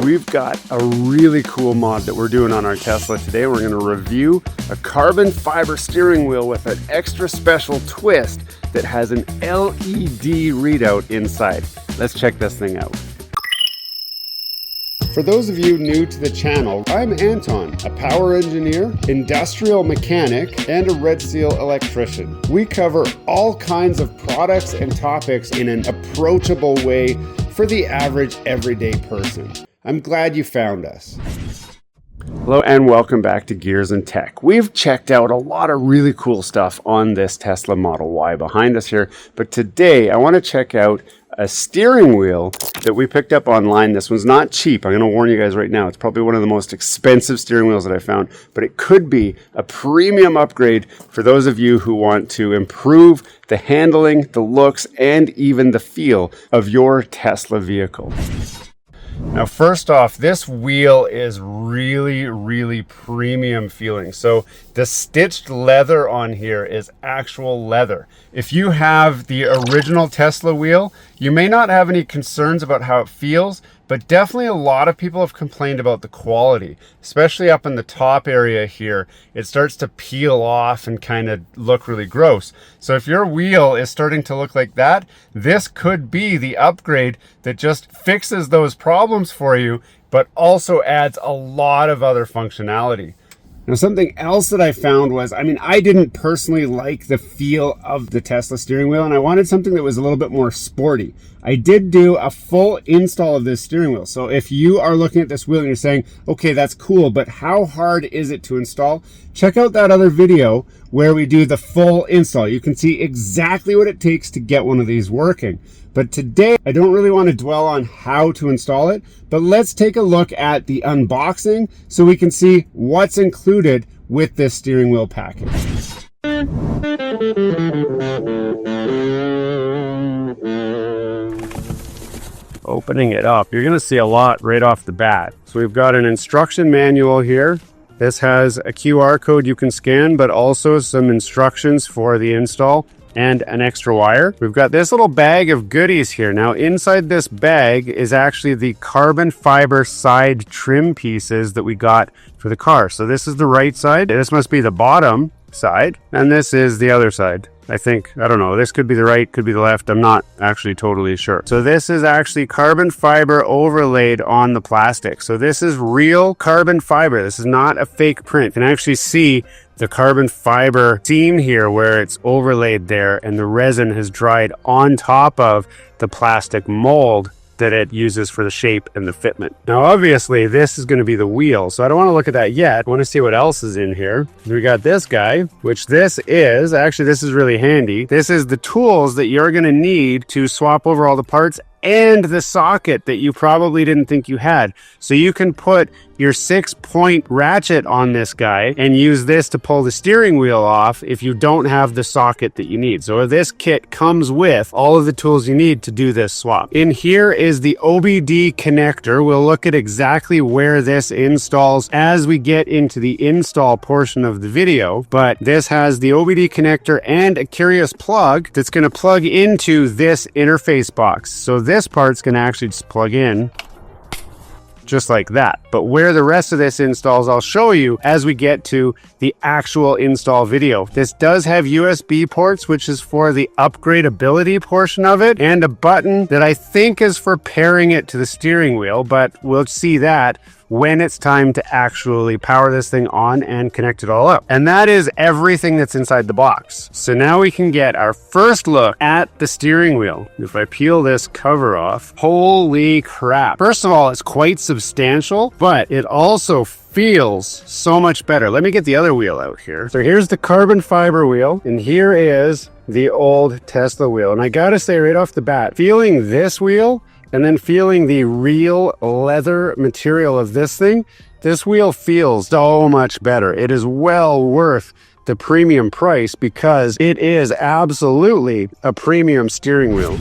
we've got a really cool mod that we're doing on our Tesla today. We're going to review a carbon fiber steering wheel with an extra special twist that has an LED readout inside. Let's check this thing out. For those of you new to the channel, I'm Anton, a power engineer, industrial mechanic, and a Red Seal electrician. We cover all kinds of products and topics in an approachable way for the average everyday person. I'm glad you found us. Hello and welcome back to Gears and Tech. We've checked out a lot of really cool stuff on this Tesla Model Y behind us here, but today I want to check out a steering wheel that we picked up online. This one's not cheap. I'm going to warn you guys right now. It's probably one of the most expensive steering wheels that I found, but it could be a premium upgrade for those of you who want to improve the handling, the looks, and even the feel of your Tesla vehicle. Now, first off, this wheel is really premium feeling. So the stitched leather on here is actual leather. If you have the original Tesla wheel, you may not have any concerns about how it feels, but definitely a lot of people have complained about the quality, especially up in the top area here. It starts to peel off and kind of look really gross. So if your wheel is starting to look like that, this could be the upgrade that just fixes those problems for you, but also adds a lot of other functionality. Now, something else that I found was, I didn't personally like the feel of the Tesla steering wheel, and I wanted something that was a little bit more sporty. I did do a full install of this steering wheel. So if you are looking at this wheel and you're saying, okay, that's cool, but how hard is it to install? Check out that other video where we do the full install. You can see exactly what it takes to get one of these working. But today, I don't really want to dwell on how to install it, but let's take a look at the unboxing so we can see what's included with this steering wheel package. Opening it up, you're going to see a lot right off the bat. So we've got an instruction manual here. This has a QR code you can scan, but also some instructions for the install and an extra wire. We've got this little bag of goodies here. Now, inside this bag is actually the carbon fiber side trim pieces that we got for the car. So this is the right side. This must be the bottom side. And this is the other side. I think, I don't know, this could be the right, could be the left. I'm not actually totally sure. So this is actually carbon fiber overlaid on the plastic. So this is real carbon fiber. This is not a fake print. You can actually see the carbon fiber seam here where it's overlaid there, and the resin has dried on top of the plastic mold that it uses for the shape and the fitment. Now, obviously, this is going to be the wheel, so I don't want to look at that yet. I want to see what else is in here. We got this guy, which this is really handy. This is the tools that you're going to need to swap over all the parts and the socket that you probably didn't think you had. So you can put your 6-point ratchet on this guy and use this to pull the steering wheel off if you don't have the socket that you need. So this kit comes with all of the tools you need to do this swap. In here is the OBD connector. We'll look at exactly where this installs as we get into the install portion of the video, but this has the OBD connector and a curious plug that's going to plug into this interface box. So this part's going to actually just plug in just like that. But where the rest of this installs, I'll show you as we get to the actual install video. This does have USB ports, which is for the upgradability portion of it, and a button that I think is for pairing it to the steering wheel, but we'll see that when it's time to actually power this thing on and connect it all up. And that is everything that's inside the box. So now we can get our first look at the steering wheel. If I peel this cover off, holy crap. First of all, it's quite substantial, but it also feels so much better. Let me get the other wheel out here. So here's the carbon fiber wheel, and here is the old Tesla wheel. And I gotta say right off the bat, feeling this wheel and then feeling the real leather material of this thing, this wheel feels so much better. It is well worth the premium price because it is absolutely a premium steering wheel.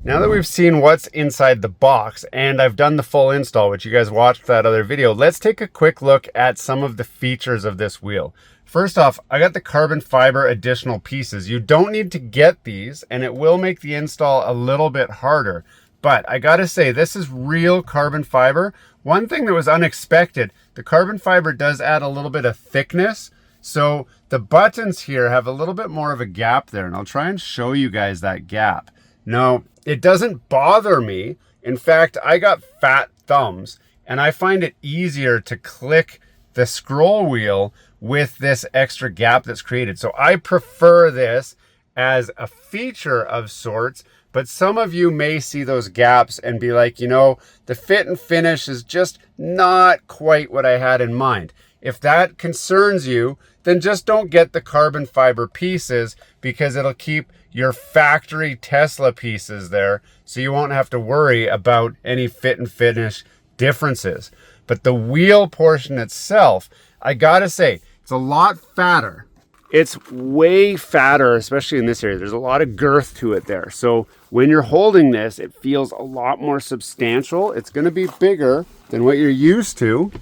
Now that we've seen what's inside the box and I've done the full install, which you guys watched that other video, let's take a quick look at some of the features of this wheel. First off, I got the carbon fiber additional pieces. You don't need to get these, and it will make the install a little bit harder. But I gotta say, this is real carbon fiber. One thing that was unexpected, the carbon fiber does add a little bit of thickness. So the buttons here have a little bit more of a gap there, and I'll try and show you guys that gap. No, it doesn't bother me. In fact, I got fat thumbs, and I find it easier to click the scroll wheel with this extra gap that's created. So I prefer this as a feature of sorts, but some of you may see those gaps and be like, you know, the fit and finish is just not quite what I had in mind. If that concerns you, then just don't get the carbon fiber pieces, because it'll keep your factory Tesla pieces there, so you won't have to worry about any fit and finish differences. But the wheel portion itself, I gotta say, it's a lot fatter. It's way fatter, especially in this area. There's a lot of girth to it there. So when you're holding this, it feels a lot more substantial. It's gonna be bigger than what you're used to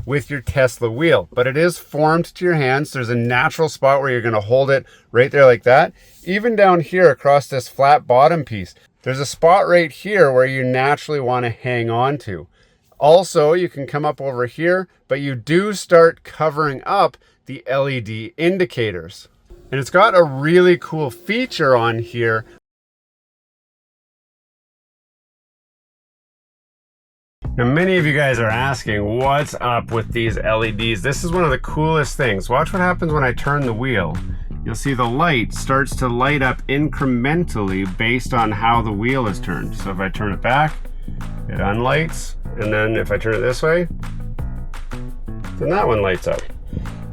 with your Tesla wheel, but it is formed to your hands. There's a natural spot where you're going to hold it right there like that. Even down here across this flat bottom piece, there's a spot right here where you naturally want to hang on to. Also, you can come up over here, but you do start covering up the LED indicators. And it's got a really cool feature on here. Now, many of you guys are asking, what's up with these LEDs? This is one of the coolest things. Watch what happens when I turn the wheel. You'll see the light starts to light up incrementally based on how the wheel is turned. So if I turn it back, it unlights. And then if I turn it this way, then that one lights up.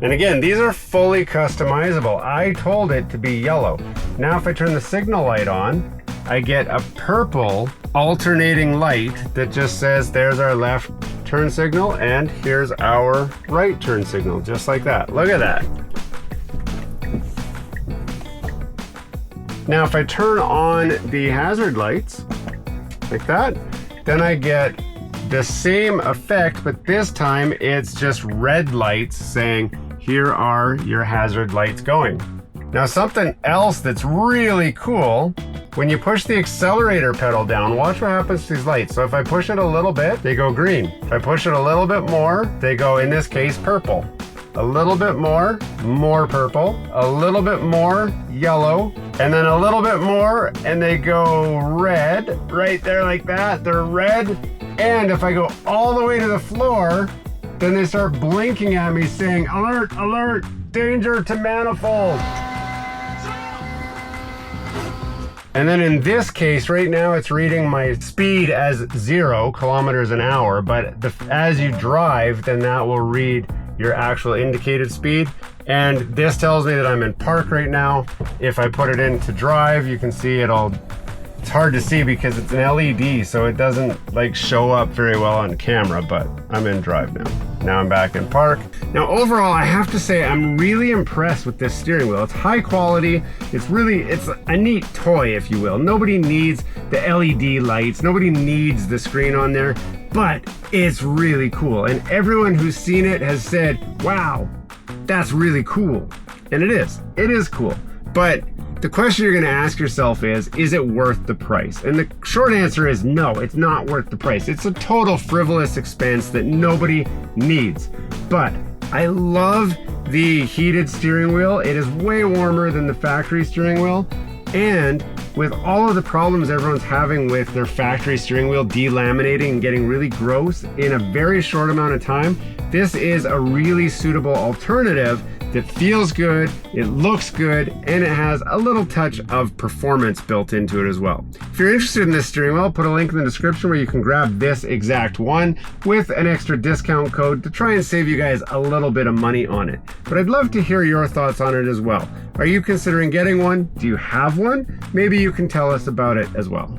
And again, these are fully customizable. I told it to be yellow. Now if I turn the signal light on, I get a purple alternating light that just says there's our left turn signal and here's our right turn signal, just like that. Look at that. Now if I turn on the hazard lights like that, then I get the same effect, but this time it's just red lights saying here are your hazard lights going. Now something else that's really cool, when you push the accelerator pedal down, watch what happens to these lights. So if I push it a little bit, they go green. If I push it a little bit more, they go, in this case, purple. A little bit more purple. A little bit more yellow. And then a little bit more, and they go red, right there like that. They're red. And if I go all the way to the floor, then they start blinking at me saying, alert, alert, danger to manifold. And then in this case, right now it's reading my speed as 0 kilometers an hour, but as you drive, then that will read your actual indicated speed. And this tells me that I'm in park right now. If I put it into drive, you can see it's hard to see because it's an LED, so it doesn't like show up very well on camera, but I'm in drive now. Now I'm back in park. Now overall, I have to say I'm really impressed with this steering wheel. It's high quality. It's a neat toy, if you will. Nobody needs the LED lights. Nobody needs the screen on there, but it's really cool. And everyone who's seen it has said, wow, that's really cool. And it is cool. But the question you're gonna ask yourself is it worth the price? And the short answer is no, it's not worth the price. It's a total frivolous expense that nobody needs. But I love the heated steering wheel. It is way warmer than the factory steering wheel. And with all of the problems everyone's having with their factory steering wheel delaminating and getting really gross in a very short amount of time, this is a really suitable alternative that feels good, it looks good, and it has a little touch of performance built into it as well. If you're interested in this steering wheel, I'll put a link in the description where you can grab this exact one with an extra discount code to try and save you guys a little bit of money on it. But I'd love to hear your thoughts on it as well. Are you considering getting one? Do you have one? Maybe you can tell us about it as well.